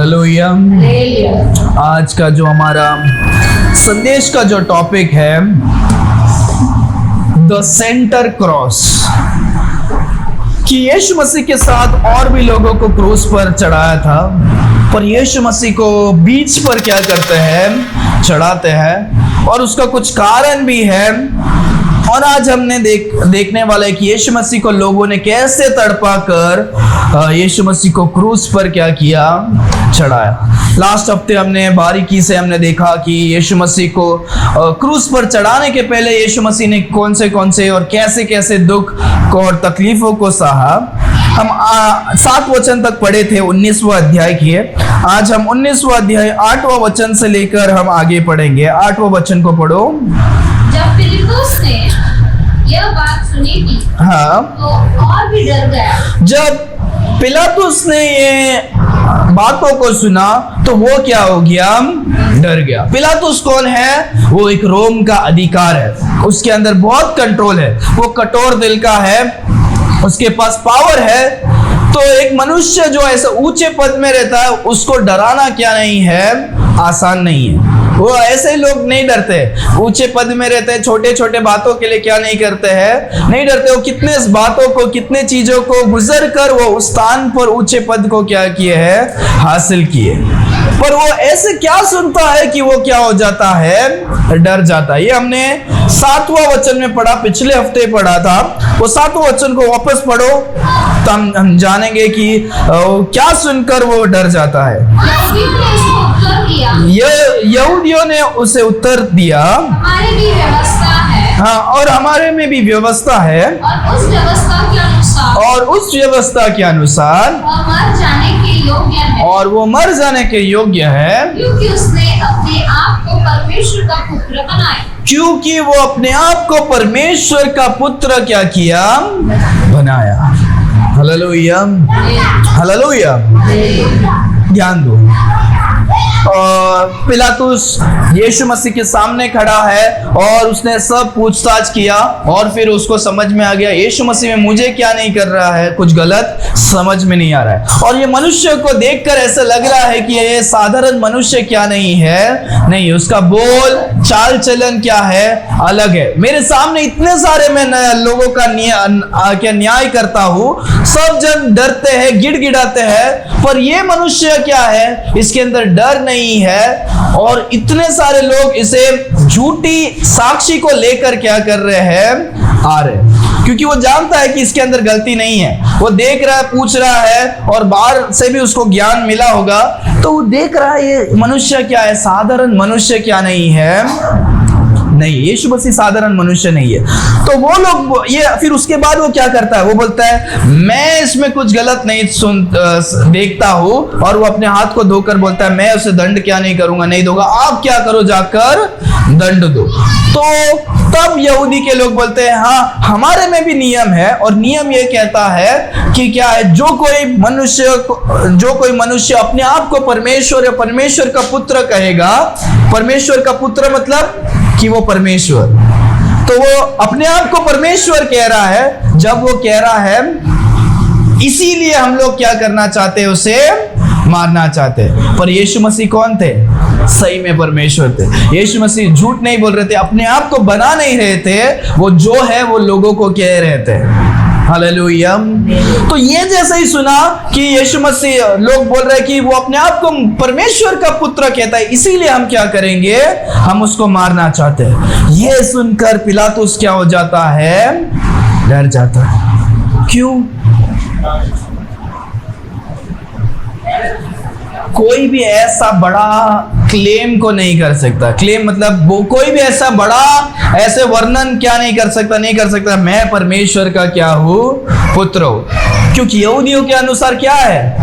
Hallelujah. आज का जो हमारा संदेश का जो टॉपिक है, द सेंटर क्रॉस, कि यीशु मसीह के साथ और भी लोगों को क्रूस पर चढ़ाया था, पर यीशु मसीह को बीच पर क्या करते हैं, चढ़ाते हैं, और उसका कुछ कारण भी है। और आज हमने देखने वाला है कि यीशु मसीह को लोगों ने कैसे तड़पा कर यीशु मसीह को क्रूस पर क्या किया, चढ़ाया। लास्ट हफ्ते हमने बारीकी से देखा कि यीशु मसीह को क्रूस पर चढ़ाने के पहले यीशु मसीह ने कौन से और कैसे कैसे दुख को और तकलीफों को सहा। हम 7 वचन तक पढ़े थे 19वां अध्याय की। आज हम 19वां अध्याय 8वां वचन से लेकर हम आगे पढ़ेंगे। 8वां वचन को पढ़ो। जब फिलिप्पुस ने यह बात सुनी थी, हाँ, तो और भी डर गया। जब पिलातुस ने ये बातों को सुना तो वो क्या हो गया, डर गया। पिलातुस कौन है? वो एक रोम का अधिकार है, उसके अंदर बहुत कंट्रोल है, वो कठोर दिल का है, उसके पास पावर है। तो एक मनुष्य जो ऐसे ऊंचे पद में रहता है, उसको डराना क्या नहीं है, आसान नहीं है। वो ऐसे लोग नहीं डरते, ऊंचे पद में रहते हैं, छोटे छोटे बातों के लिए क्या नहीं करते हैं, नहीं डरते। वो कितने बातों को, कितने चीजों को गुजर कर वो उस स्थान पर ऊंचे पद को क्या किए है, हासिल किए। पर वो ऐसे क्या सुनता है कि वो क्या हो जाता है, डर जाता है। ये हमने 7वां वचन में पढ़ा, पिछले हफ्ते पढ़ा था। वो 7वां वचन को वापस पढ़ो तो हम जानेंगे कि क्या सुनकर वो डर जाता है। यहूदियों ने उसे उत्तर दिया, हमारे भी व्यवस्था है, हाँ, और हमारे में भी व्यवस्था है, और उस व्यवस्था के अनुसार वह मर जाने के योग्य है, और वो मर जाने के योग्य है, क्योंकि उसने अपने आप को परमेश्वर का पुत्र बनाया। क्योंकि वो अपने आप को परमेश्वर का पुत्र क्या किया, बनाया। Hallelujah, hallelujah. ध्यान दो, पिलातुस यीशु मसीह के सामने खड़ा है और उसने सब पूछताछ किया, और फिर उसको समझ में आ गया यीशु मसीह में मुझे क्या नहीं कर रहा है, कुछ गलत समझ में नहीं आ रहा है। और ये मनुष्य को देखकर ऐसा लग रहा है कि ये साधारण मनुष्य क्या नहीं है, नहीं, उसका बोल चाल चलन क्या है, अलग है। मेरे सामने इतने सारे मैं लोगों का न्याय करता हूँ, सब जन डरते हैं, गिड़गिड़ाते हैं, पर ये मनुष्य क्या है, इसके अंदर डर नहीं है। और इतने सारे लोग इसे झूठी साक्षी को लेकर क्या कर रहे हैं, आ रहे, क्योंकि वो जानता है कि इसके अंदर गलती नहीं है। वो देख रहा है, पूछ रहा है, और बाहर से भी उसको ज्ञान मिला होगा, तो वो देख रहा है ये मनुष्य क्या है, साधारण मनुष्य क्या नहीं है, नहीं, यीशु मसीह साधारण मनुष्य नहीं है। तो वो लोग ये, फिर उसके बाद वो क्या करता है, वो बोलता है मैं इसमें कुछ गलत नहीं देखता हूँ, और वो अपने हाथ को धोकर बोलता है मैं उसे दंड क्या नहीं करूंगा, नहीं दूंगा, आप क्या करो, जाकर दंड दो। तो तब यहूदी के लोग बोलते हैं हाँ, हमारे में भी नियम है, और नियम ये कहता है कि क्या है, जो कोई मनुष्य अपने आप को परमेश्वर या परमेश्वर का पुत्र कहेगा, परमेश्वर का पुत्र मतलब कि वो परमेश्वर, तो वो अपने आप को परमेश्वर कह रहा है। जब वो कह रहा है, इसीलिए हम लोग क्या करना चाहते हैं, उसे मारना चाहते हैं। पर यीशु मसीह कौन थे? सही में परमेश्वर थे। यीशु मसीह झूठ नहीं बोल रहे थे, अपने आप को बना नहीं रहे थे, वो जो है वो लोगों को कह रहे थे। हालेलुया। तो ये जैसे ही सुना कि यीशु मसीह, लोग बोल रहे हैं कि वो अपने आप को परमेश्वर का पुत्र कहता है, इसीलिए हम क्या करेंगे, हम उसको मारना चाहते हैं। ये सुनकर पिलातुस क्या हो जाता है, डर जाता है। क्यों? कोई भी ऐसा बड़ा क्लेम को नहीं कर सकता। क्लेम मतलब वो कोई भी ऐसा बड़ा ऐसे वर्णन क्या नहीं कर सकता, मैं परमेश्वर का क्या हूँ, पुत्र हूँ। क्योंकि यहूदियों के अनुसार क्या है,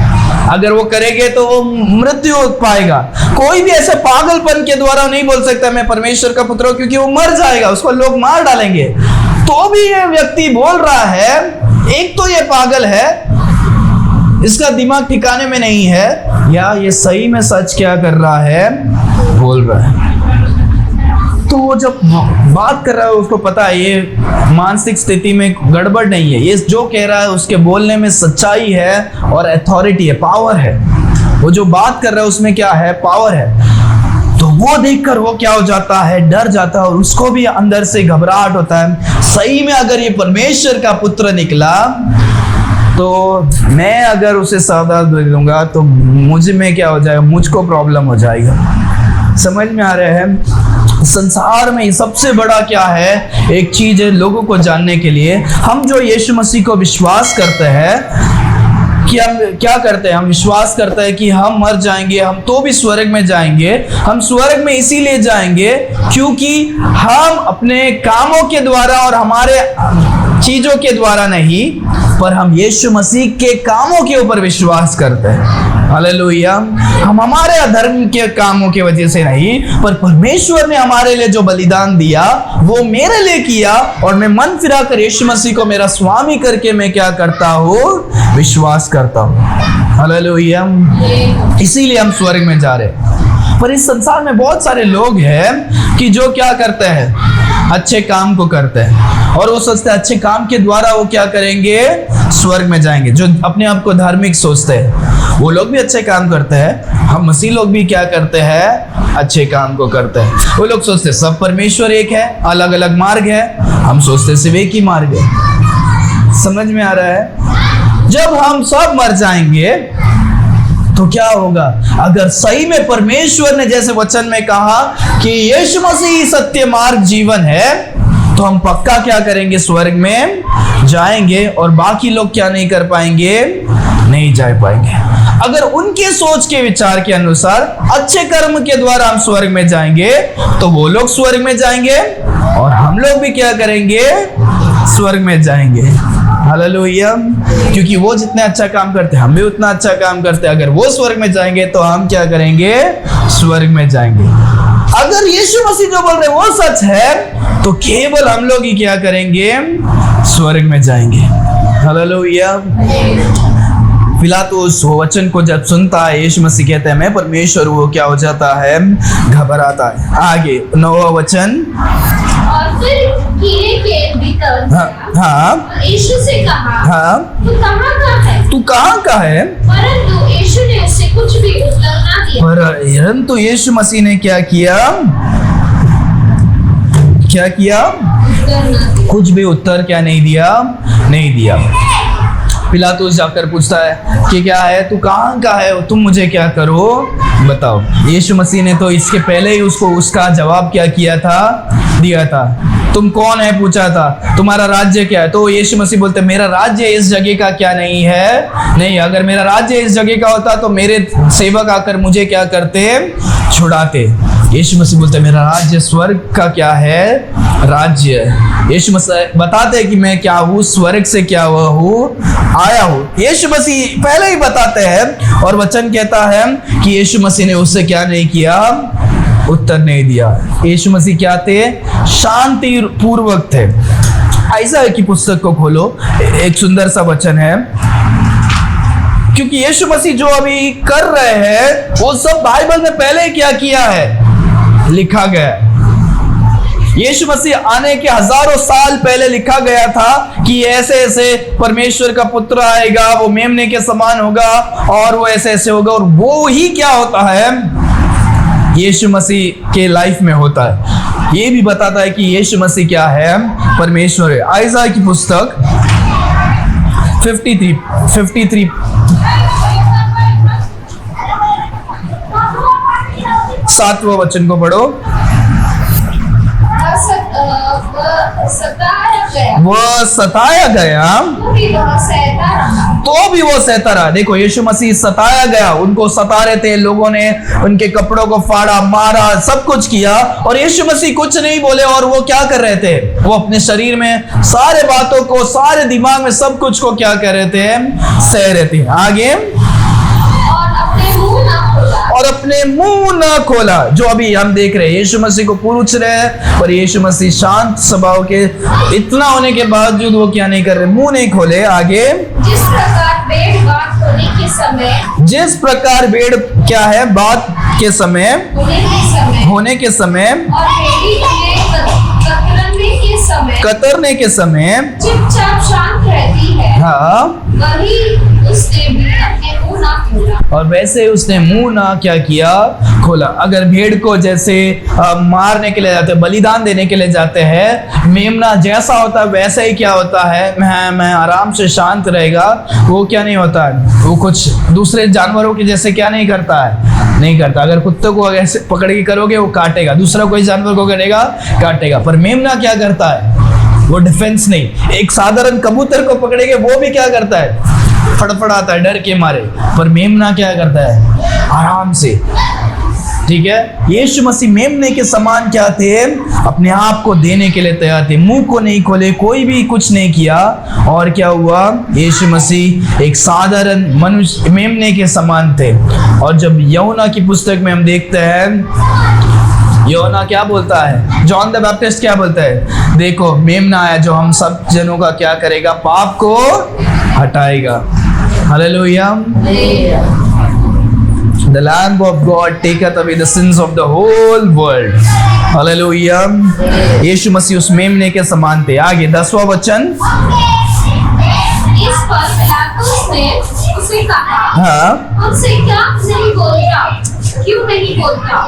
अगर वो करेंगे तो वो मृत्यु पाएगा। कोई भी ऐसे पागलपन के द्वारा नहीं बोल सकता मैं परमेश्वर का पुत्र हूँ, क्योंकि वो मर जाएगा, उसको लोग मार डालेंगे। तो भी ये व्यक्ति बोल रहा है, एक तो ये पागल है, इसका दिमाग ठिकाने में नहीं है, या ये सही में सच क्या कर रहा है, बोल रहा है। तो वो जब बात कर रहा है, उसको पता है ये मानसिक स्थिति में गड़बड़ नहीं है, ये जो कह रहा है उसके बोलने में सच्चाई है और अथॉरिटी है, पावर है। वो जो बात कर रहा है उसमें क्या है, पावर है। तो वो देखकर वो क्या हो जाता है, डर जाता है और उसको भी अंदर से घबराहट होता है। सही में अगर ये परमेश्वर का पुत्र निकला तो मैं अगर उसे सावधान दे दूंगा तो मुझ में क्या हो जाएगा, मुझको प्रॉब्लम हो जाएगा। समझ में आ रहा है? संसार में सबसे बड़ा क्या है, एक चीज है लोगों को जानने के लिए। हम जो यीशु मसीह को विश्वास करते हैं कि हम क्या करते हैं, हम विश्वास करते हैं कि हम मर जाएंगे, हम तो भी स्वर्ग में जाएंगे। हम स्वर्ग में इसीलिए जाएंगे क्योंकि हम अपने कामों के द्वारा और हमारे चीजों के द्वारा नहीं, पर हम यीशु मसीह के कामों के ऊपर विश्वास करते हैं। हालेलुया। हम हमारे अधर्म के कामों की वजह से नहीं, पर परमेश्वर ने हमारे लिए जो बलिदान दिया वो मेरे लिए किया और मैं मन फिरा कर यीशु मसीह को मेरा स्वामी करके मैं क्या करता हूँ, विश्वास करता हूँ। हालेलुया। इसीलिए हम स्वर्ग में जा रहे हैं। पर इस संसार में बहुत सारे लोग हैं कि जो क्या करते हैं, अच्छे काम को करते हैं और वो सोचते हैं अच्छे काम के द्वारा वो क्या करेंगे, स्वर्ग में जाएंगे। जो अपने आप को धार्मिक सोचते हैं वो लोग भी अच्छे काम करते हैं। हम मसीह लोग भी क्या करते हैं, अच्छे काम को करते हैं। वो लोग सोचते सब परमेश्वर एक है, अलग अलग मार्ग है, हम सोचते सिर्फ एक ही मार्ग है। समझ में आ रहा है? जब हम सब मर जाएंगे तो क्या होगा, अगर सही में परमेश्वर ने जैसे वचन में कहा कि यीशु मसीह सत्य मार्ग जीवन है, तो हम पक्का क्या करेंगे, स्वर्ग में जाएंगे और बाकी लोग क्या नहीं कर पाएंगे, नहीं जा पाएंगे। अगर उनके सोच के विचार के अनुसार अच्छे कर्म के द्वारा हम स्वर्ग में जाएंगे तो वो लोग स्वर्ग में जाएंगे और हम लोग भी क्या करेंगे, स्वर्ग में जाएंगे। हालेलुया। क्योंकि वो जितने अच्छा काम करते हैं हम भी उतना अच्छा काम करते हैं। अगर वो स्वर्ग में जाएंगे तो हम क्या करेंगे, स्वर्ग में जाएंगे। अगर यीशु मसीह जो बोल रहे हैं वो सच है तो केवल हम लोग ही क्या करेंगे, स्वर्ग में जाएंगे। हालेलुया। पिलातुस वचन को जब सुनता है, यीशु मसीह कहते हैं मैं परमेश्वर, वो क्या हो जाता है, घबराता है। आगे 9वां वचन। और फिर कीड़े के भीतर हाँ, यीशु से कहा, हाँ, तू कहाँ का है? तू कहाँ का है? परंतु यीशु ने उसे कुछ भी उत्तर ना दिया। परंतु यीशु मसीह ने क्या किया, क्या किया, उत्तर ना दिया। कुछ भी उत्तर क्या नहीं दिया, नहीं दिया। पिलातुस जाकर पूछता है कि क्या है, तू कहाँ का है, तुम मुझे क्या करो, बताओ। यीशु मसीह ने तो इसके पहले ही उसको उसका जवाब क्या किया था, दिया था। तुम कौन है पूछा था, तुम्हारा राज्य क्या है। तो यीशु मसीह बोलते मेरा राज्य इस जगह का क्या नहीं है, नहीं। अगर मेरा राज्य इस जगह का होता तो मेरे सेवक आकर मुझे क्या करते, छुड़ाते। यीशु मसीह बोलते मेरा राज्य स्वर्ग का क्या है, राज्य। यीशु मसीह बताते हैं कि मैं क्या हूँ, स्वर्ग से क्या हुआ हूँ, आया हूँ। यीशु मसीह पहले ही बताते हैं और वचन कहता है कि यीशु मसीह ने उससे क्या नहीं किया, उत्तर नहीं दिया। यीशु मसीह क्या थे, शांति पूर्वक थे। ऐसा की पुस्तक को खोलो, एक सुंदर सा वचन है। क्योंकि यीशु मसीह जो अभी कर रहे हैं वो सब बाइबल में पहले क्या किया है, लिखा गया है। यीशु मसीह आने के हजारों साल पहले लिखा गया था कि ऐसे ऐसे परमेश्वर का पुत्र आएगा, वो मेमने के समान होगा और वो ऐसे ऐसे होगा। और वो ही क्या होता है, यीशु मसीह के लाइफ में होता है। ये भी बताता है कि यीशु मसीह क्या है, परमेश्वर है। आइज़ा की पुस्तक 53 7वां वचन को पढ़ो। वह सताया गया तो भी वो सहता रहा। देखो यीशु मसीह सताया गया, उनको सता रहे थे, लोगों ने उनके कपड़ों को फाड़ा, मारा, सब कुछ किया और यीशु मसीह कुछ नहीं बोले। और वो क्या कर रहे थे, वो अपने शरीर में सारे बातों को, सारे दिमाग में सब कुछ को क्या कर रहे थे, सह रहे थे। आगे, और अपने मुंह न खोला। जो अभी हम देख रहे हैं, यीशु मसीह को पूछ रहे हैं पर यीशु मसीह शांत स्वभाव के इतना होने के बावजूद वो क्या नहीं कर रहे, मुंह नहीं खोले। आगे, जिस प्रकार भेड़ बात होने के समय, जिस प्रकार भेड़ क्या है, बात के समय, होने के समय और भेड़ी के समय, कतरने के समय चुपचाप शांत रहती है, हाँ, वही उसने भी अपने मुंह ना खोला। और वैसे उसने मुंह ना क्या किया, खोला। अगर भेड़ को जैसे मारने के लिए जाते हैं, बलिदान देने के लिए जाते हैं, मेमना जैसा होता है वैसा ही क्या होता है, मैं आराम से शांत रहेगा, वो क्या नहीं होता है, वो कुछ दूसरे जानवरों के जैसे क्या नहीं करता है, नहीं करता। अगर कुत्ते को ऐसे पकड़ के करोगे वो काटेगा, दूसरा कोई जानवर को करेगा काटेगा। पर मेमना क्या करता है, वो डिफेंस नहीं, एक साधारण कबूतर को पकड़ेंगे वो भी क्या करता है, फड़फड़ाता है डर के मारे। पर मेमना क्या करता है, आराम से। ठीक है, यीशु मसीह मेमने के समान क्या थे, अपने आप को देने के लिए तैयार थे, मुंह को नहीं खोले, कोई भी कुछ नहीं किया। और क्या हुआ, यीशु मसीह एक साधारण मनुष्य मेमने के समान थे। और जब यूहन्ना की पुस्तक में हम देखते हैं, यूहन्ना क्या बोलता है, जॉन द बैप्टिस्ट क्या बोलता है, देखो मेमना आया जो हम सब जनों का क्या करेगा, पाप को हटाएगा। Hallelujah. The Lamb of God taketh away the sins of the whole world. Hallelujah. यीशु मसीह उस मेमने के समान थे। आगे 10वां वचन। इस पर पिलातुस ने उसे कहा, हाँ, मुझसे क्या नहीं बोलता, क्यों नहीं बोलता?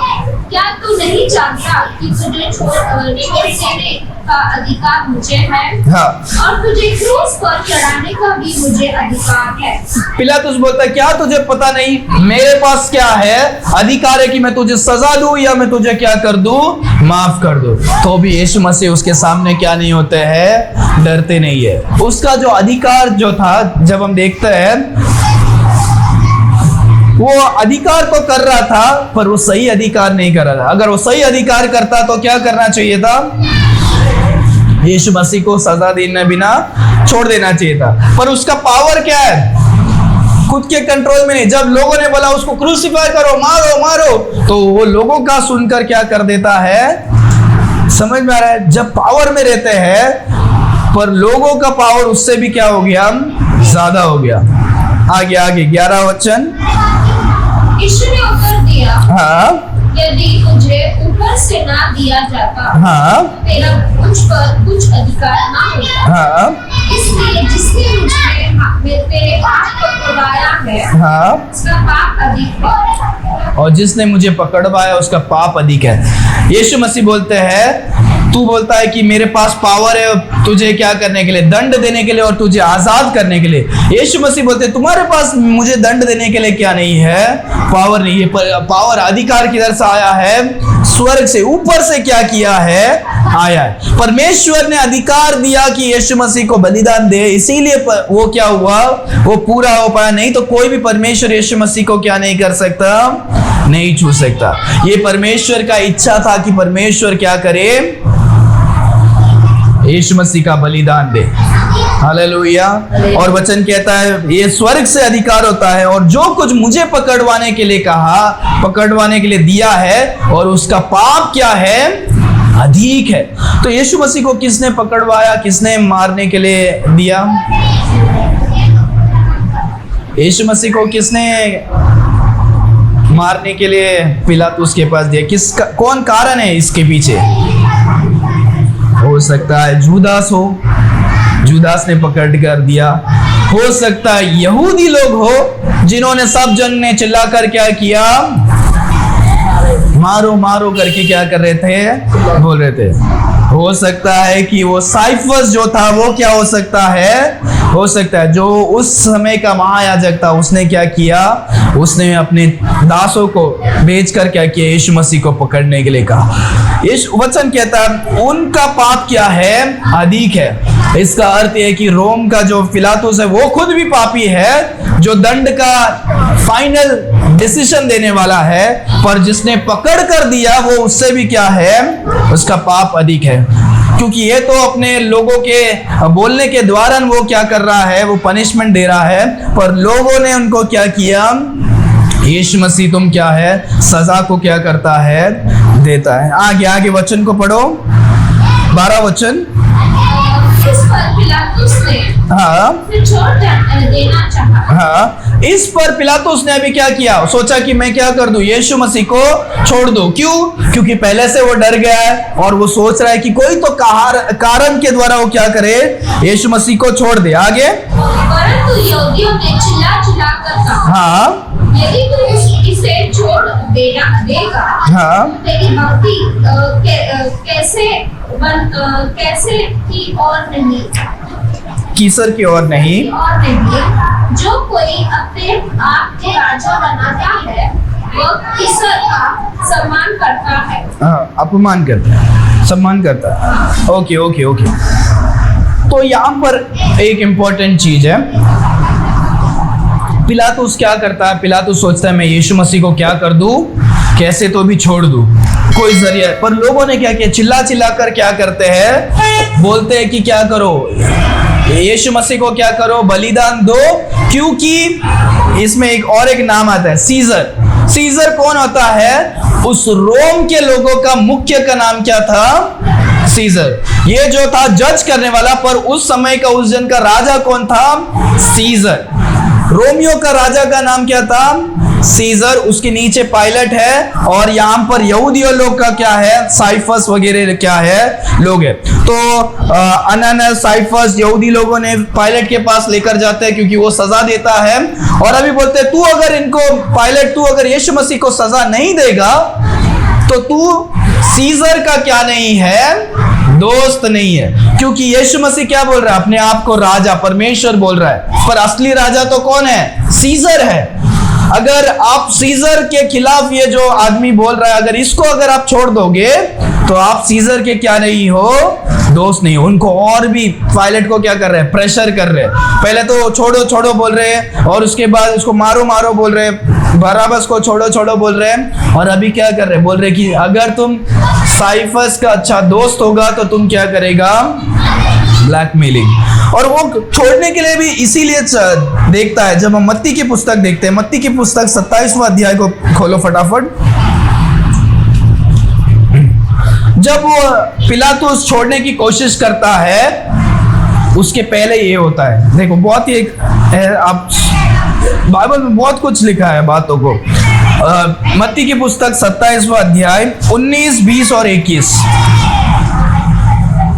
क्या तू नहीं जानता कि तुझे छोड़ देने का अधिकार मुझे है, हाँ। और तुझे क्रूस पर चढ़ाने का भी मुझे अधिकार है। पिलातुस बोलता, क्या तुझे पता नहीं मेरे पास क्या है, अधिकार है कि मैं तुझे सजा दूं या मैं तुझे क्या कर दूं, माफ कर दूं। तो भी यीशु मसीह उसके सामने क्या नहीं होते हैं, डरते नहीं है। उसका जो अधिकार जो था, जब हम देखते हैं वो अधिकार तो कर रहा था पर वो सही अधिकार नहीं कर रहा था। अगर वो सही अधिकार करता तो क्या करना चाहिए था, यीशु मसीह को सजा देने बिना छोड़ देना चाहिए था। पर उसका पावर क्या है, खुद के कंट्रोल में नहीं। जब लोगों ने बोला उसको क्रूसिफाई करो, मारो मारो, तो वो लोगों का सुनकर क्या कर देता है, समझ में आ रहा है। जब पावर में रहते हैं पर लोगों का पावर उससे भी क्या हो गया, ज्यादा हो गया। आगे आगे 11 वचन। यीशु ने उत्तर दिया, हाँ, यदि तुझे ऊपर से ना दिया जाता, हाँ, तेरा मुझ पर कुछ अधिकार ना होता। हाँ, इसलिए जिसने मुझे तेरे पाप को पकड़वाया है, हाँ, उसका पाप अधिक है। और जिसने मुझे पकड़वाया उसका पाप अधिक है। यीशु मसीह बोलते हैं, तू बोलता है कि मेरे पास पावर है तुझे क्या करने के लिए, दंड देने के लिए और तुझे आजाद करने के लिए। यीशु मसीह बोलते हैं तुम्हारे पास मुझे दंड देने के लिए क्या नहीं है, पावर नहीं है। पावर अधिकार किधर से आया है, स्वर्ग से, ऊपर से क्या किया है, आया है। परमेश्वर ने अधिकार दिया कि यीशु मसीह को बलिदान दे, इसीलिए वो क्या हुआ, वो पूरा हो पाया। नहीं तो कोई भी परमेश्वर यीशु मसीह को क्या नहीं कर सकता, नहीं छू सकता। ये परमेश्वर का इच्छा था कि परमेश्वर क्या करे, यीशु मसीह का बलिदान दे। हालेलुया। और वचन कहता है ये स्वर्ग से अधिकार होता है, और जो कुछ मुझे पकड़वाने के लिए कहा, पकड़वाने के लिए दिया है, और उसका पाप क्या है, अधिक है। तो यीशु मसीह को किसने पकड़वाया, किसने मारने के लिए दिया, यीशु मसीह को किसने मारने के लिए पिलातुस के पास दिया, किसका, कौन कारण है इसके पीछे? हो सकता है जूदास हो, जूदास ने पकड़ कर दिया। हो सकता है यहूदी लोग हो जिन्होंने सब जन ने चिल्लाकर क्या किया, मारो मारो करके क्या कर रहे थे, बोल रहे थे। हो सकता है कि वो साइफस जो था वो क्या हो सकता है, हो सकता है जो उस समय का महायाजक था, उसने क्या किया, उसने अपने दासों को भेजकर क्या किया, यीशु मसीह को पकड़ने के लिए कहा। यीशु वचन कहता है उनका पाप क्या है, अधिक है। इसका अर्थ यह है कि रोम का जो पिलातुस है वो खुद भी पापी है, जो दंड का फाइनल डिसीजन देने वाला है, पर जिसने पकड़ कर दिया वो उससे भी क्या है, उसका पाप अधिक है। क्योंकि ये तो अपने लोगों के बोलने के द्वारा वो क्या कर रहा है, वो पनिशमेंट दे रहा है, पर लोगों ने उनको क्या किया, यीशु मसीह तुम क्या है, सजा को क्या करता है, देता है। आगे आगे वचन को पढ़ो, 12 वचन। इस पर पिलातुस ने हाँ, फिर छोड़ देना चाहा। हाँ, इस पर पिलातुस ने अभी क्या किया, सोचा कि मैं क्या कर दूं, यीशु मसीह को छोड़ दूं। क्यों? क्योंकि पहले से वो डर गया है और वो सोच रहा है कि कोई तो कारण के द्वारा वो क्या करे, यीशु मसीह को छोड़ दे। आगे, परंतु परंतु यहूदियों ने चिल्ला चिल्ला कर कहा, हाँ यदि तू इसे छोड़ देगा हाँ तेरी भक्ति कैसे की और नहीं कीसर की ओर नहीं, जो कोई अपने आप को राजा बनाता है वह कीसर का सम्मान करता है। हाँ अपमान करता है, सम्मान करता है। Okay okay okay. तो यहाँ पर एक इम्पोर्टेंट चीज है, पिलातुस क्या करता है? पिलातुस सोचता है मैं यीशु मसीह को क्या कर दूं, कैसे तो भी छोड़ दूं, कोई जरिया है। पर लोगों ने क्या किया, चिल्ला चिल्ला कर क्या करते हैं, बोलते हैं कि क्या करो, यीशु मसीह को क्या करो, बलिदान दो, क्योंकि इसमें एक नाम आता है सीजर। सीजर कौन होता है? उस रोम के लोगों का मुख्य का नाम क्या था? सीजर। ये जो था जज करने वाला, पर उस समय का उस जन का राजा कौन था? सीजर। रोमियो का राजा का नाम क्या था? सीजर। उसके नीचे पायलट है, और यहाँ पर यहूदियों लोग का क्या है? साइफस वगैरह क्या है? लोग है। तो अनानस, साइफस, यहूदी लोगों ने पायलट के पास लेकर जाते हैं, क्योंकि वो सजा देता है। और अभी बोलते हैं तू अगर इनको पायलट, तू अगर यीशु मसीह को सजा नहीं देगा तो तू सीजर का क्या नहीं है? दोस्त नहीं है। क्योंकि यीशु मसीह क्या बोल रहा है? अपने आप को राजा, परमेश्वर बोल रहा है, पर असली राजा तो कौन है? सीजर है। अगर आप सीजर के खिलाफ ये जो आदमी बोल रहा है, अगर इसको अगर आप छोड़ दोगे तो आप सीजर के क्या नहीं हो? दोस्त नहीं हो। उनको और भी पायलट को क्या कर रहे हैं? प्रेशर कर रहे हैं। पहले तो छोड़ो छोड़ो बोल रहे हैं, और उसके बाद उसको मारो मारो बोल रहे हैं, बराबस को छोड़ो छोड़ो बोल रहे हैं, और अभी क्या कर रहे हैं? बोल रहे कि अगर तुम साइफस का अच्छा दोस्त होगा तो तुम क्या करेगा? ब्लैकमेलिंग। और वो छोड़ने के लिए भी इसीलिए देखता है। जब हम मत्ती की पुस्तक देखते हैं, मत्ती की पुस्तक 27वां अध्याय को खोलो फटाफट। जब वो पिलातुस छोड़ने की कोशिश करता है, उसके पहले ये होता है, देखो बहुत ही एक आप बाइबल में बहुत कुछ लिखा है बातों को। मत्ती की पुस्तक 27वां अध्याय 19, 20 और 21।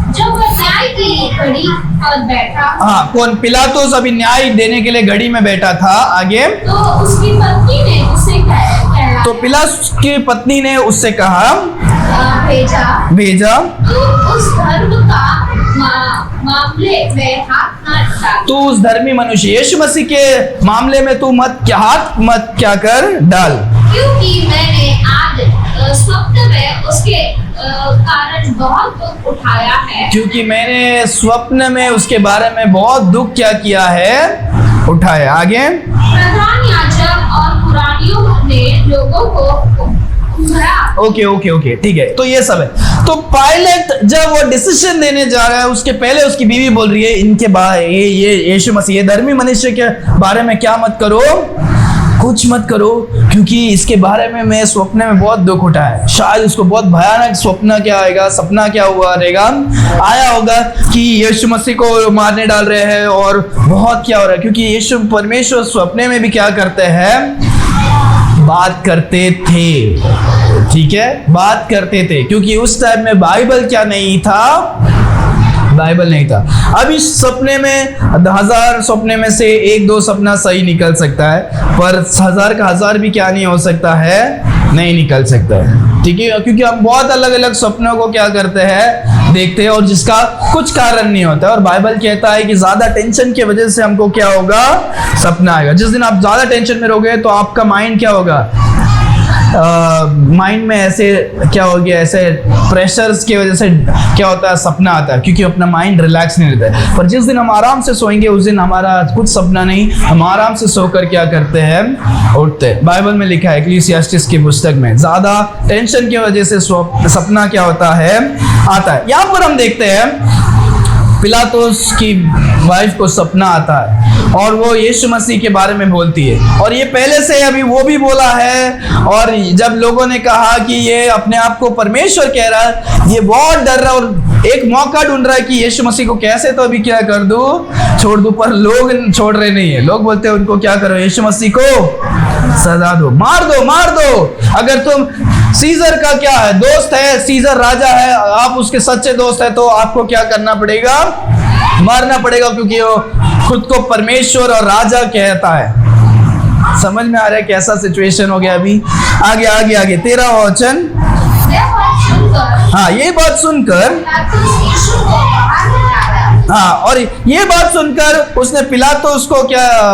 जब वह न्याय के लिए घड़ी पर बैठा, हाँ कौन? पिलातुस अभी न्याय देने के लिए घड़ी में बैठा था। आगे तो उसकी पत्नी ने उसे कहला, तो पिलातुस की पत्नी ने उससे कहा, भेजा तू उस धर्म का मामले में हाथ न डाल। तू उस धर्मी मनुष्य यीशु मसीह के मामले में तू हाथ मत क्या कर डाल, क्योंकि मैंने आज स्वप्न में उसके कारण बहुत दुख उठाया है। क्योंकि मैंने स्वप्न में उसके बारे में बहुत दुख क्या किया है? उठाया। आगे प्रधान याजक और पुरानियों ने लोगों को ओके ओके ओके ठीक है। तो ये सब है। तो पायलट जब वो डिसीजन देने जा रहा है, उसके पहले उसकी बीवी बोल रही है इनके बारे ये यीशु मसीह, ये धर्मी मनुष्य के बारे में क्या मत करो, कुछ मत करो, क्योंकि इसके बारे में मैं स्वप्न में बहुत दुख उठा है। शायद उसको बहुत भयानक स्वप्न क्या आएगा, सपना क्या हुआ रहेगा, आया होगा कि यीशु मसीह को मारने डाल रहे हैं और बहुत क्या हो रहा है। क्योंकि यीशु परमेश्वर स्वप्ने में भी क्या करते हैं? बात करते थे। ठीक है, बात करते थे, क्योंकि उस टाइम में बाइबल क्या नहीं था? बाइबल नहीं था। अब इस सपने में 1000 सपने में से 1-2 सपना सही निकल सकता है, पर 1000 का 1000 भी क्या नहीं हो सकता है? नहीं निकल सकता है। ठीक है, क्योंकि हम बहुत अलग अलग सपनों को क्या करते हैं? देखते हैं, और जिसका कुछ कारण नहीं होता। और बाइबल कहता है कि ज्यादा टेंशन की वजह से हमको क्या होगा? सपना आएगा। जिस दिन आप ज्यादा टेंशन में रहोगे तो आपका माइंड क्या होगा? माइंड में ऐसे क्या हो गया, ऐसे प्रेशर्स की वजह से क्या होता है? सपना आता है, क्योंकि अपना माइंड रिलैक्स नहीं रहता है। पर जिस दिन हम आराम से सोएंगे उस दिन हमारा कुछ सपना नहीं, हम आराम से सोकर क्या करते हैं? उठते हैं। बाइबल में लिखा है इक्लेसियास्टिस की पुस्तक में, ज्यादा टेंशन की वजह से सपना क्या होता है? आता है। यहाँ पर हम देखते हैं पिलातुस की वाइफ को सपना आता है और वो यीशु मसीह के बारे में बोलती है, और ये पहले से अभी वो भी बोला है। और जब लोगों ने कहा कि ये अपने आप को परमेश्वर कह रहा है, ये बहुत डर रहा है और एक मौका ढूंढ रहा है कि यीशु मसीह को कैसे तो अभी क्या कर दूं, छोड़ दूं। पर लोग छोड़ रहे नहीं है। लोग बोलते हैं उनको क्या करो, यीशु मसीह को सजा दो, मार दो, मार दो। अगर तुम सीजर का क्या है? दोस्त है, सीजर राजा है, आप उसके सच्चे दोस्त है, तो आपको क्या करना पड़ेगा? मारना पड़ेगा क्योंकि वो खुद को परमेश्वर और राजा कहता है। समझ में आ रहा है कैसा सिचुएशन हो गया अभी। आगे आगे आगे 13वां वचन। यह बात सुनकर हाँ, ये बात सुनकर पिलातुस यीशु को बाहर निकाला। हाँ, और ये बात सुनकर उसने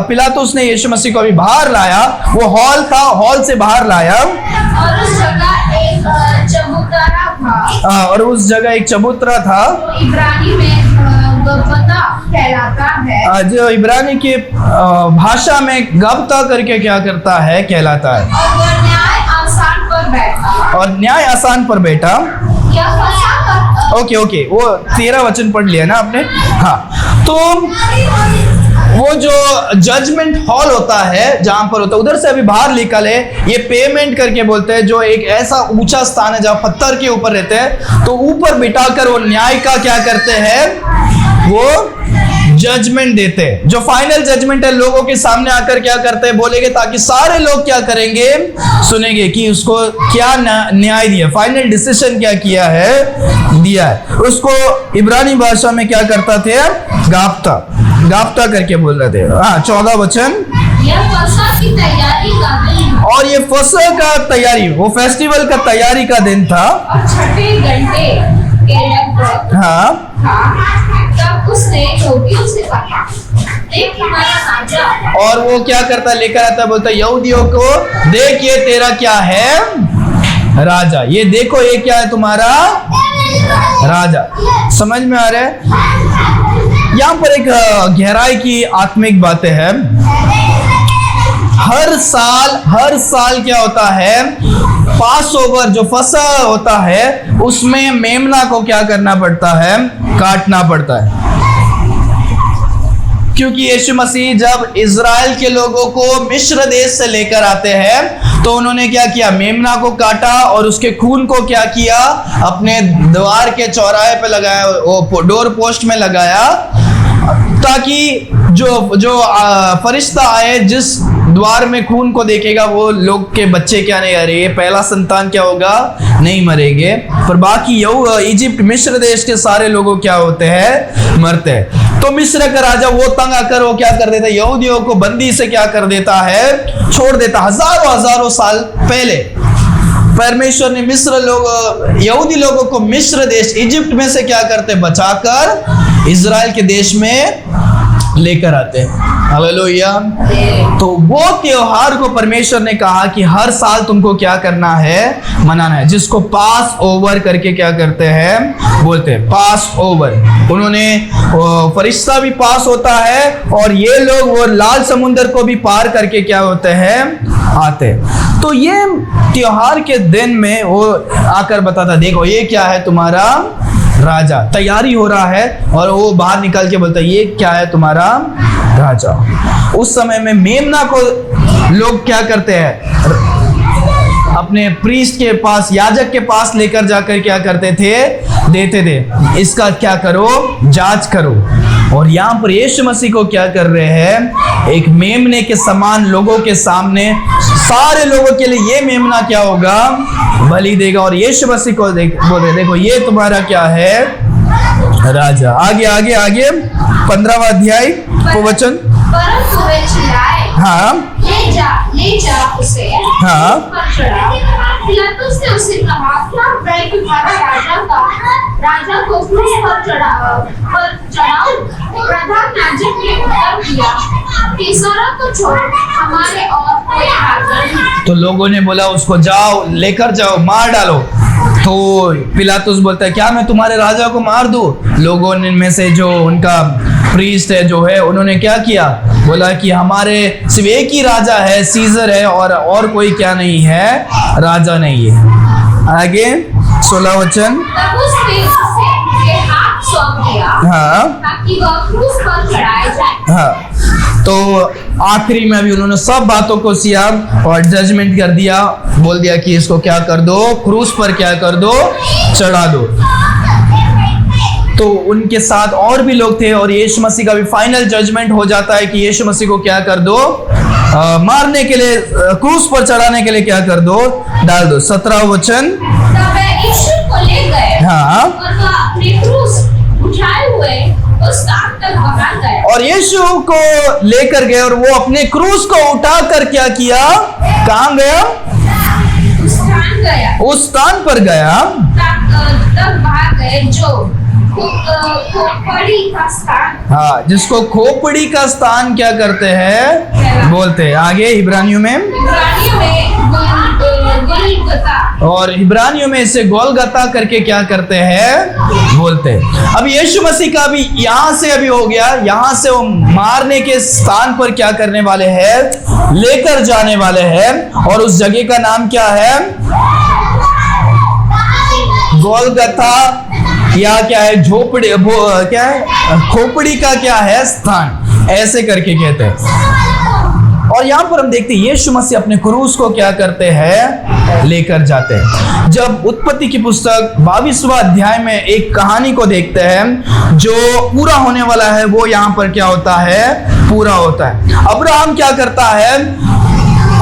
पिलातुस ने यीशु मसीह को अभी बाहर लाया। वो हॉल था, हॉल से बाहर लाया और उस जगह एक चबूतरा था। और उस जगह एक चबूतरा था जो इब्रानी में गब्बता कहलाता है। जो इब्रानी की भाषा में गब्ता करके क्या करता है, कहलाता है। और वह न्याय आसान पर बैठा। और न्याय आसान पर बैठा। यह फंसा कर ओके ओके, वो 13 वचन पढ़ लिया ना आपने। हाँ, तो वो जो जजमेंट हॉल होता है जहां पर होता है, उधर से अभी बाहर निकले। ये पेमेंट करके बोलते हैं, जो एक ऐसा ऊंचा स्थान है जहां पत्थर के ऊपर रहते हैं, तो ऊपर बिठाकर वो न्याय का क्या करते हैं, वो जजमेंट देते हैं। जो फाइनल जजमेंट है लोगों के सामने आकर क्या करते हैं, बोलेंगे, ताकि सारे लोग क्या करेंगे, सुनेंगे कि उसको क्या न्याय दिया, फाइनल डिसीजन क्या किया है, दिया है। उसको इब्रानी भाषा में क्या करता थे, गाप्ता करके बोल रहे थे। हाँ, 14 वचन। यह फसह की तैयारी का दिन और ये फसह का तैयारी, वो फेस्टिवल का तैयारी का दिन था। और छठे घंटे के लगभग हाँ, तब उसने यहूदियों से कहा, देख हमारा राजा। और वो क्या करता, लेकर आता, बोलता यहूदियों को, देख ये तेरा क्या है, राजा। ये देखो, ये क्या है, तुम्हारा राजा। समझ में आ रहा है। यहाँ पर एक गहराई की आत्मिक बातें हैं। हर साल क्या होता है, पास ओवर जो फसह होता है, उसमें मेमना को क्या करना पड़ता है, काटना पड़ता है। क्योंकि यीशु मसीह जब इज़राइल के लोगों को मिस्र देश से लेकर आते हैं, तो उन्होंने क्या किया, मेमना को काटा और उसके खून को क्या किया, अपने द्वार के चौराहे पे लगाया, वो डोर पोस्ट में लगाया, ताकि जो फरिश्ता आए, जिस द्वार में खून को देखेगा, वो लोग के बच्चे क्या नहीं, अरे पहला संतान क्या होगा, नहीं मरेंगे। पर बाकी इजिप्ट मिस्र देश के सारे लोगों क्या होते हैं, मरते हैं। तो मिस्र का राजा वो तंग आकर वो क्या कर देता है, यहूदियों को बंदी से क्या कर देता है, छोड़ देता। हजारों साल पहले परमेश्वर ने यहूदी लोगों को मिस्र देश, इजिप्ट में से क्या करते, बचाकर इज़राइल के देश में लेकर आते हैं। हालेलुया। तो वो त्योहार को परमेश्वर ने कहा कि हर साल तुमको क्या करना है, मनाना है, जिसको पास ओवर करके क्या करते हैं, बोलते हैं पास ओवर। उन्होंने फरिश्ता भी पास होता है, और ये लोग वो लाल समुंदर को भी पार करके क्या होते हैं, आते हैं। तो ये त्योहार के दिन में वो आकर बताता, देखो ये क्या है, तुम्हारा राजा। तैयारी हो रहा है, और वो बाहर निकल के बोलता है, ये क्या है, तुम्हारा राजा। उस समय में मेमना को लोग क्या करते हैं, अपने प्रीस्ट के पास, याजक के पास लेकर जाकर क्या करते थे, देते थे, इसका क्या करो, जांच करो। और यहाँ पर यीशु मसीह को क्या कर रहे हैं, एक मेमने के समान लोगों के सामने, सारे लोगों के लिए ये मेमना क्या होगा, बलि देगा। और यीशु मसीह को बोले, देखो ये तुम्हारा क्या है, राजा। आगे आगे आगे 15वां अध्याय को वचन। परंतु वे चिल्लाए, हाँ, ले जा उसे। हाँ। पिलातुस ने उससे कहा, क्या है कि तुम्हारा राजा को क्रूस पर चढ़ाओ। प्रधान याजक ने उत्तर दिया, तीसरा तो छोड़, हमारे और कोई राजा नहीं। तो लोगों ने बोला, उसको जाओ, लेकर जाओ, मार डालो। तो पिलातुस बोलता है, क्या मैं तुम्हारे राजा को मार दूं? लोगों में से जो उनका प्रीस्ट है, जो है, उन्होंने क्या किया, बोला कि हमारे सिर्फ एक ही राजा है, सीजर है, और कोई क्या नहीं है, राजा नहीं है। आगे 16 वचन। तब उसने उसे हाथ सौंप दिया, हाँ, ताकि वह क्रूस पर चढ़ाया जाए। हाँ। तो आखिरी में अभी उन्होंने सब बातों को सिया और जजमेंट कर दिया, बोल दिया कि इसको क्या कर दो, क्रूस पर क्या कर दो, चढ़ा दो। तो उनके साथ और भी लोग थे, और यीशु मसीह का भी फाइनल जजमेंट हो जाता है कि यीशु मसीह को क्या कर दो, मारने के लिए, क्रूस पर चढ़ाने के लिए क्या कर दो, डाल दो। 17 वचन। तब वे यीशु को ले गए, हाँ। और वह अपने क्रूस उठाए हुए उस और यीशु को लेकर गए और वो अपने क्रूस को उठाकर क्या किया, कहाँ गया, उस स्थान पर गया, तब वहाँ गए जो खोपड़ी का स्थान, हाँ, जिसको खोपड़ी का स्थान क्या करते हैं, बोलते हैं। आगे इब्रानियों में गोलगता, और इब्रानियों में इसे गोलगता करके क्या करते हैं, बोलते हैं। अब यीशु मसीह का भी यहाँ से अभी हो गया, यहाँ से वो मारने के स्थान पर क्या करने वाले हैं, लेकर जाने वाले हैं। और उस जगह का नाम क्या है, गोलगथा, या क्या है, झोपड़ी, क्या है, खोपड़ी का क्या है, स्थान, ऐसे करके कहते हैं। और यहाँ पर हम देखते हैं यीशु मसीह अपने क्रूस को क्या करते हैं, लेकर जाते हैं। जब उत्पत्ति की पुस्तक 22वां अध्याय में एक कहानी को देखते हैं जो पूरा होने वाला है, वो यहाँ पर क्या होता है, पूरा होता है। अब्राहम क्या करता है,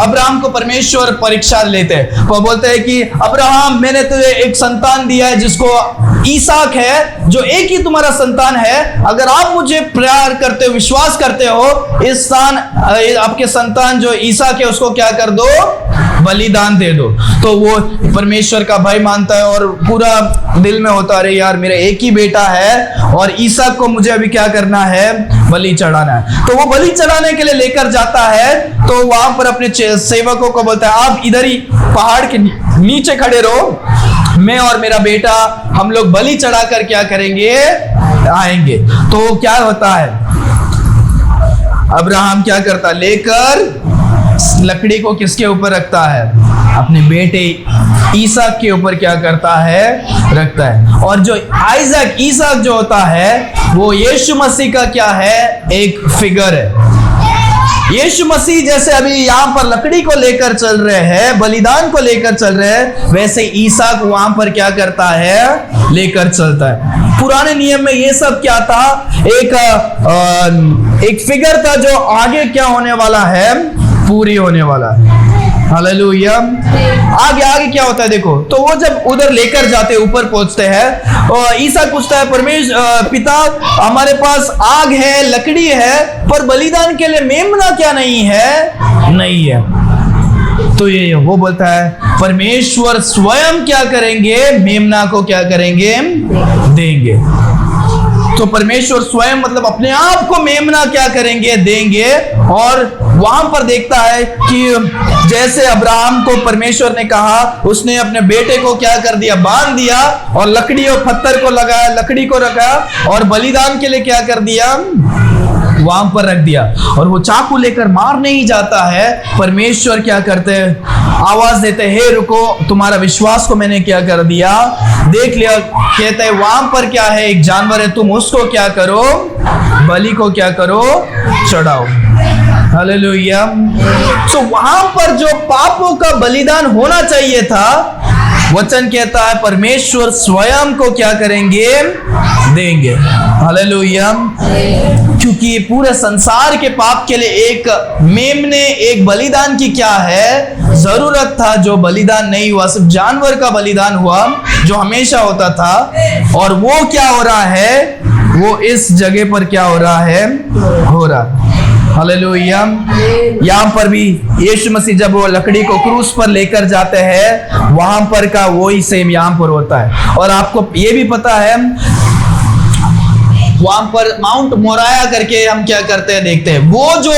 अब्राहम को परमेश्वर परीक्षा लेते हैं, वो बोलते हैं कि अब्राहम, मैंने तुझे एक संतान दिया है जिसको ईसाक है, जो एक ही तुम्हारा संतान है। अगर आप मुझे प्यार करते हो, विश्वास करते हो, इस स्थान आपके संतान जो ईसाक है उसको क्या कर दो, बलिदान दे दो। तो वो परमेश्वर का भय मानता है और पूरा दिल में होता, अरे यार मेरा एक ही बेटा है और ईसाक को मुझे अभी क्या करना है, बलि चढ़ाना है। तो वो बलि चढ़ाने के लिए लेकर जाता है। तो वहां पर अपने सेवकों को बोलता है, आप इधर ही पहाड़ के नीचे खड़े रहो, मैं और मेरा बेटा हम लोग बलि चढ़ाकर क्या करेंगे, आएंगे। तो क्या होता है, अब्राहम क्या करता, लेकर लकड़ी को किसके ऊपर रखता है, अपने बेटे ईसाक के ऊपर क्या करता है, रखता है। और जो ईसाक जो होता है वो यीशु मसीह का क्या है, एक फिगर है। यीशु मसीह जैसे अभी यहाँ पर लकड़ी को लेकर चल रहे हैं, बलिदान को लेकर चल रहे हैं, वैसे ईसाक वहां पर क्या करता है, लेकर चलता है। पुराने नियम में ये सब क्या था, एक फिगर था जो आगे क्या होने वाला है, पूरी होने वाला है। हालेलुया। आगे आगे क्या होता है देखो, तो वो जब उधर लेकर जाते ऊपर पहुंचते हैं और ईसा पूछता है, परमेश्वर पिता हमारे पास आग है, लकड़ी है, पर बलिदान के लिए मेमना क्या नहीं है, नहीं है। तो ये वो बोलता है परमेश्वर स्वयं क्या करेंगे, मेमना को क्या करेंगे, देंगे। तो परमेश्वर स्वयं मतलब अपने आप को मेमना क्या करेंगे, देंगे। और वहां पर देखता है कि जैसे अब्राहम को परमेश्वर ने कहा, उसने अपने बेटे को क्या कर दिया, बांध दिया और लकड़ी और पत्थर को लगाया, लकड़ी को रखा और बलिदान के लिए क्या कर दिया, वहां पर रख दिया। और वो चाकू लेकर मार नहीं जाता है, परमेश्वर क्या करते हैं, आवाज देते हैं, हे रुको, तुम्हारा विश्वास को मैंने क्या कर दिया, देख लिया। कहते हैं वहां पर क्या है, एक जानवर है, तुम उसको क्या करो, बलि को क्या करो, चढ़ाओ। हालेलुया। तो वहां पर जो पापों का बलिदान होना चाहिए था, वचन कहता है परमेश्वर स्वयं को क्या करेंगे, देंगे। हालेलुया। क्योंकि पूरे संसार के पाप के लिए एक मेमने, एक बलिदान की क्या है, जरूरत था, जो बलिदान नहीं हुआ, सिर्फ जानवर का बलिदान हुआ जो हमेशा होता था। और वो क्या हो रहा है, वो इस जगह पर क्या हो रहा है, हो रहा। हालेलुया। यहाँ पर भी यीशु मसीह जब वो लकड़ी को क्रूस पर लेकर जाते हैं, वहां पर का वही सेम यहाँ पर होता है। और आपको ये भी पता है, वहां पर माउंट मोराया करके हम क्या करते हैं, देखते हैं, वो जो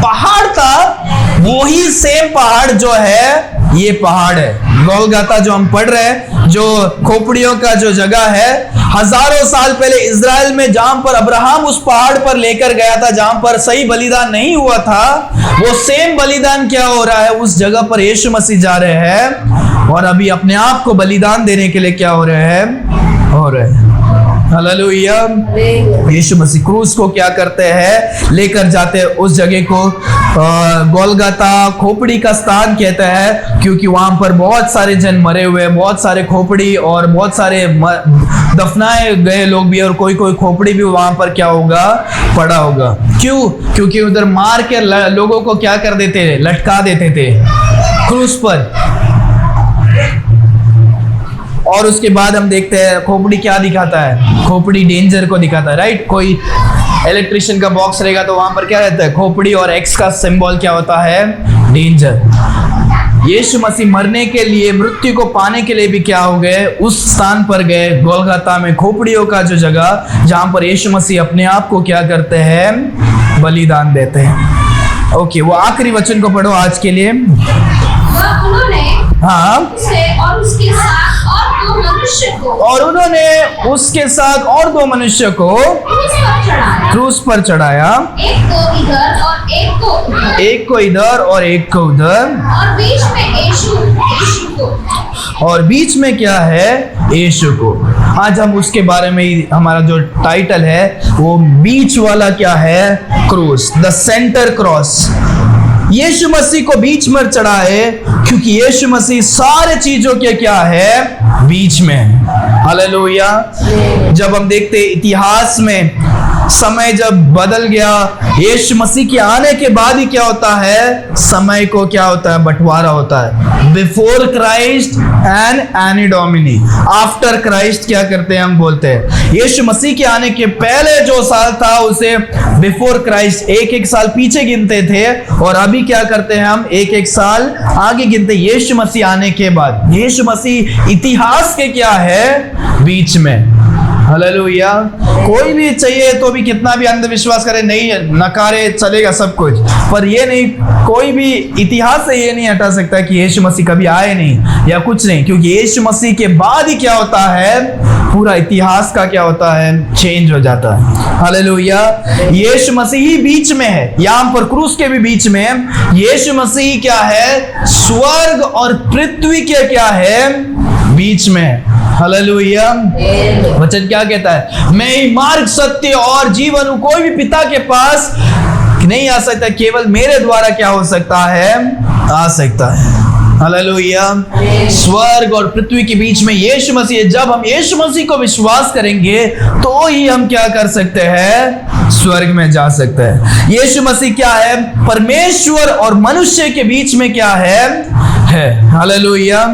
पहाड़ था वही सेम पहाड़ जो है, ये पहाड़ है गोलगता जो हम पढ़ रहे हैं, जो खोपड़ियों का जो जगह है। हजारों साल पहले इजराइल में जहां पर अब्राहम उस पहाड़ पर लेकर गया था, जहां पर सही बलिदान नहीं हुआ था, वो सेम बलिदान क्या हो रहा है, उस जगह पर यीशु मसीह जा रहे हैं और अभी अपने आप को बलिदान देने के लिए क्या हो रहे हैं, हो रहे हैं। हालेलुया। यीशु मसीह क्रूस को क्या करते हैं, लेकर जाते हैं उस जगह को, गोलगता खोपड़ी का स्थान कहते हैं, क्योंकि वहां पर बहुत सारे जन मरे हुए, बहुत सारे खोपड़ी और बहुत सारे दफनाए गए लोग भी, और कोई कोई खोपड़ी भी वहां पर क्या होगा, पड़ा होगा। क्यों? क्योंकि उधर मार के लोगों को क्या कर देते थे, लटका देते थे क्रूस पर। और उसके बाद हम देखते हैं खोपड़ी क्या दिखाता है, खोपड़ी डेंजर को दिखाता है, राइट। कोई इलेक्ट्रिशियन का बॉक्स रहेगा तो वहां पर क्या रहता है, खोपड़ी, और एक्स का सिंबल क्या होता है, डेंजर। यीशु मसीह मरने के लिए, मृत्यु को पाने के लिए भी क्या हो गए, उस स्थान पर गए, गोलगोथा में, खोपड़ियों का जो जगह जहां पर यीशु मसीह अपने आप को क्या करते हैं, बलिदान देते हैं। ओके, वो आखिरी वचन को पढ़ो आज के लिए। उन्होंने हाँ, और उसके साथ और दो मनुष्य को, और उन्होंने उसके साथ और दो मनुष्य को क्रूस पर चढ़ाया, एक को इधर और एक को उधर, एक को इधर और एक को उधर, और बीच में यीशु को, और बीच में क्या है, यीशु को। आज हम उसके बारे में ही, हमारा जो टाइटल है वो बीच वाला क्या है, क्रूस, द सेंटर क्रॉस। यीशु मसीह को बीच में चढ़ाए क्योंकि यीशु मसीह सारे चीजों के क्या है, बीच में। हालेलुया। जब हम देखते इतिहास में समय जब बदल गया, यीशु मसीह के आने के बाद ही क्या होता है, समय को क्या होता है, बंटवारा होता है। Before Christ and any Duminy, after Christ क्या करते हैं, हम बोलते हैं यीशु मसीह के आने के पहले जो साल था उसे बिफोर क्राइस्ट, एक एक साल पीछे गिनते थे, और अभी क्या करते हैं, हम एक एक साल आगे गिनते यीशु मसीह आने के बाद। यीशु मसीह इतिहास के क्या है, बीच में। हालेलुया। कोई भी चाहिए तो भी कितना भी अंधविश्वास करे, नहीं नकारे, चलेगा सब कुछ, पर ये नहीं, कोई भी इतिहास से ये नहीं हटा सकता कि यीशु मसीह कभी आए नहीं या कुछ नहीं, क्योंकि यीशु मसीह के बाद ही क्या होता है, पूरा इतिहास का क्या होता है, चेंज हो जाता है। हालेलुया। यीशु मसीह ही बीच में है, यहाँ पर क्रूस के भी बीच में यीशु मसीह क्या है, स्वर्ग और पृथ्वी के क्या है, बीच में। हालेलुया। वचन क्या कहता है, मैं ही मार्ग, सत्य और जीवन हूं, कोई भी पिता के पास नहीं आ सकता, केवल मेरे द्वारा क्या हो सकता है, आ सकता है। हालेलुया। स्वर्ग और पृथ्वी के बीच में यीशु मसीह। जब हम यीशु मसीह को विश्वास करेंगे तो ही हम क्या कर सकते हैं, स्वर्ग में जा सकते हैं। यीशु मसीह क्या है, परमेश्वर और मनुष्य के बीच में क्या है। हालेलुया।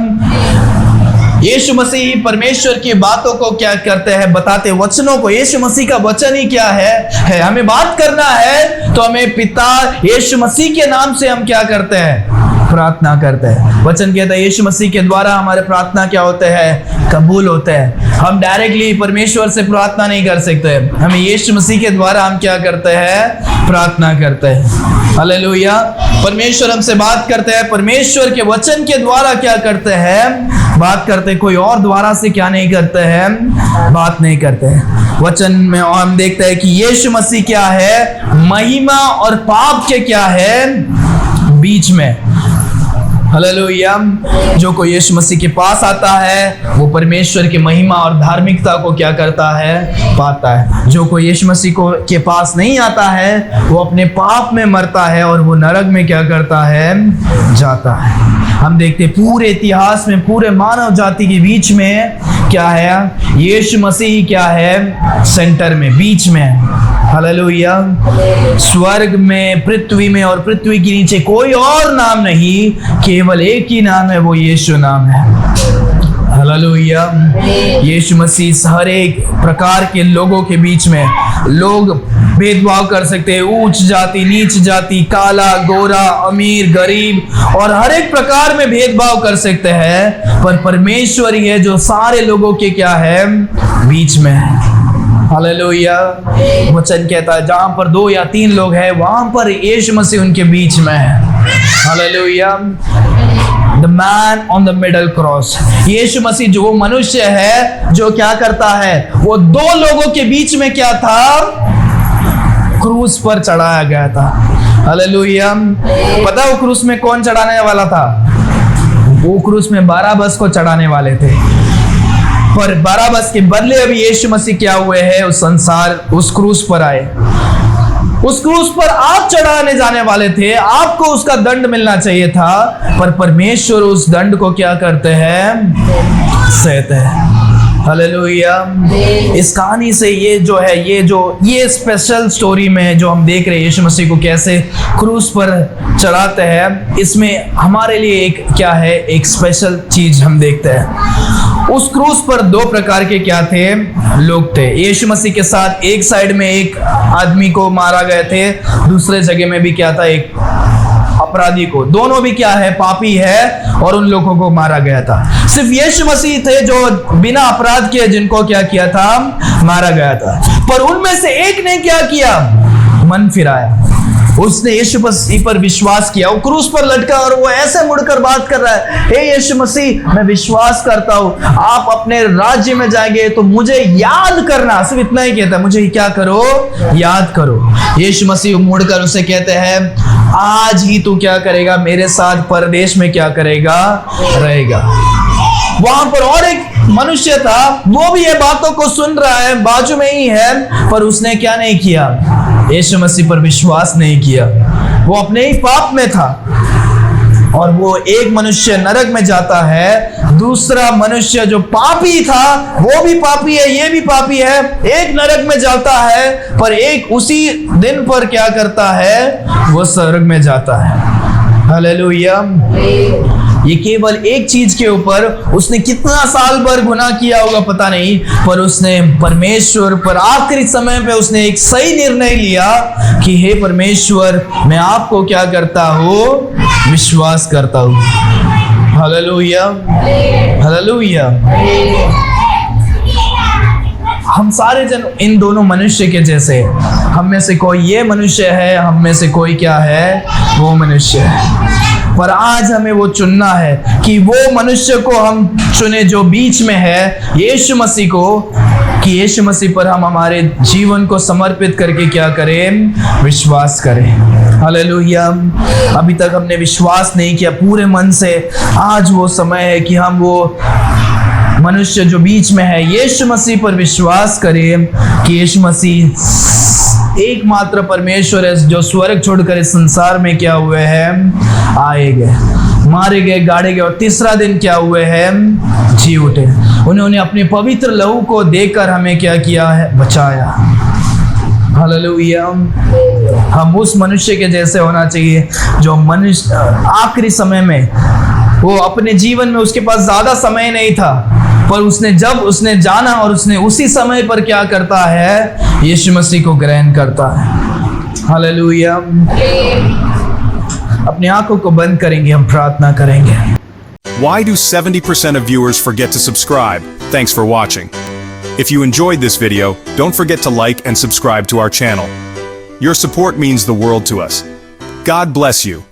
यीशु मसीह परमेश्वर की बातों को क्या करते हैं, बताते, वचनों को। यीशु मसीह का वचन ही क्या है, हमें बात करना है तो हमें पिता यीशु मसीह के नाम से हम क्या करते हैं, प्रार्थना करते हैं। वचन कहता है यीशु मसीह के द्वारा हमारे प्रार्थना क्या होते हैं, कबूल होते हैं। हम डायरेक्टली परमेश्वर से प्रार्थना नहीं कर सकते, हमें यीशु मसीह के द्वारा हम क्या करते हैं, प्रार्थना करते हैं। हालेलुया। परमेश्वर हमसे बात करते हैं, परमेश्वर के वचन के द्वारा क्या करते हैं, बात करते हैं। कोई और द्वारा से क्या नहीं करते हैं, बात नहीं करते हैं। वचन में हम देखते हैं कि यीशु मसीह क्या है, महिमा और पाप के क्या है, बीच में। हालेलुया। जो कोई यीशु मसीह के पास आता है वो परमेश्वर की महिमा और धार्मिकता को क्या करता है, पाता है। जो कोई यीशु मसीह को के पास नहीं आता है वो अपने पाप में मरता है और वो नरक में क्या करता है, जाता है। हम देखते पूरे इतिहास में, पूरे मानव जाति के बीच में क्या है, यीशु मसीह क्या है, सेंटर में, बीच में। हालेलुया। स्वर्ग में, पृथ्वी में और पृथ्वी के नीचे कोई और नाम नहीं, केवल एक ही नाम है, वो यीशु नाम है। हालेलुया। यीशु मसीह हर एक प्रकार के लोगों के बीच में, लोग भेदभाव कर सकते हैं, ऊंच जाति, नीच जाति, काला, गोरा, अमीर, गरीब, और हर एक प्रकार में भेदभाव कर सकते हैं, पर परमेश्वर ही है जो सारे लोगों के क्या है, बीच में है। हालेलुया। वचन कहता है जहां पर 2 या 3 लोग हैं वहां पर यीशु मसीह उनके बीच में है। Hallelujah. The man on the middle cross, यीशु मसीह जो मनुष्य है जो क्या करता है, वो 2 लोगों के बीच में क्या था, क्रूस पर चढ़ाया गया था। हालेलुया। पता है वो क्रूस में कौन चढ़ाने वाला था, वो क्रूस में बराबस को चढ़ाने वाले थे, पर बराबस के बदले अभी यीशु मसीह क्या हुए हैं, उस संसार, उस क्रूस पर आए। उस क्रूस पर आप चढ़ाने जाने वाले थे, आपको उसका दंड मिलना चाहिए था, पर परमेश्वर उस दंड को क्या करते हैं, सहते हैं। हालेलुया। इस कहानी से ये जो है, ये स्पेशल स्टोरी में जो हम देख रहे हैं यीशु मसीह को कैसे क्रूस पर चढ़ाते हैं, इसमें हमारे लिए एक क्या है, एक स्पेशल चीज हम देखते हैं। उस क्रूस पर दो प्रकार के क्या थे, लोग थे। यीशु मसीह के साथ एक साइड में एक आदमी को मारा गए थे, दूसरे जगह में भी क्या था, एक अपराधी को। दोनों भी क्या है, पापी है, और उन लोगों को मारा गया था। सिर्फ यीशु मसीह थे जो बिना अपराध किए जिनको क्या किया था, मारा गया था। पर उनमें से एक ने क्या किया, मन फिराया। उसने यीशु मसीह पर विश्वास किया। वो क्रूस पर लटका और वो ऐसे मुड़कर बात कर रहा है, हे यीशु मसीह, मैं विश्वास करता हूँ आप अपने राज्य में जाएंगे तो मुझे याद करना। सिर्फ इतना ही कहता है, मुझे क्या करो, याद करो। यीशु मसीह मुड़कर उसे कहते हैं, आज ही तू क्या करेगा, मेरे साथ परदेश में क्या करेगा, रहेगा। वहां पर और एक मनुष्य था, वो भी ये बातों को सुन रहा है, बाजू में ही है, पर उसने क्या नहीं किया, यीशु मसीह पर विश्वास नहीं किया। वो अपने ही पाप में था। और वो एक मनुष्य नरक में जाता है, दूसरा मनुष्य जो पापी था वो भी पापी है, ये भी पापी है। एक नरक में जाता है, पर एक उसी दिन पर क्या करता है, वो स्वर्ग में जाता है। हालेलुया। ये केवल एक चीज के ऊपर उसने कितना साल भर गुनाह किया होगा पता नहीं, पर उसने परमेश्वर पर आखिरी समय पे उसने एक सही निर्णय लिया कि हे परमेश्वर, मैं आपको क्या करता हूँ, विश्वास करता हूँ। Hallelujah, hallelujah. हम सारे जन इन दोनों मनुष्य के जैसे हैं। हम में से कोई ये मनुष्य है, हम में से कोई क्या है, वो मनुष्य है। पर आज हमें वो चुनना है कि वो मनुष्य को हम चुने जो बीच में है, यीशु मसीह को, कि यीशु मसीह पर हम हमारे जीवन को समर्पित करके क्या करें, विश्वास करें। हालेलुया। अभी तक हमने विश्वास नहीं किया पूरे मन से, आज वो समय है कि हम वो मनुष्य जो बीच में है, यीशु मसीह पर विश्वास करें कि यीशु मसीह एकमात्र परमेश्वर है जो स्वर्ग छोड़कर इस संसार में क्या हुए हैं, आए गए, मारे गए, गाड़े गए, और तीसरा दिन क्या हुए हैं, जी उठे। उन्होंने अपने पवित्र लहू को देकर हमें क्या किया है, बचाया। हालेलुया। हम उस मनुष्य के जैसे होना चाहिए जो मनुष्य आखिरी समय में, वो अपने जीवन में उसके पास ज्यादा समय नहीं था, पर उसने जाना और उसने उसी समय पर क्या करता है, यीशु मसीह को ग्रहण करता है। हालेलुया। अपनी आंखों को बंद करेंगे, हम प्रार्थना करेंगे। Why do 70% of viewers forget to subscribe? Thanks for watching. If you enjoyed this video, don't forget to like and subscribe to our channel. Your support means the world to us. God bless you.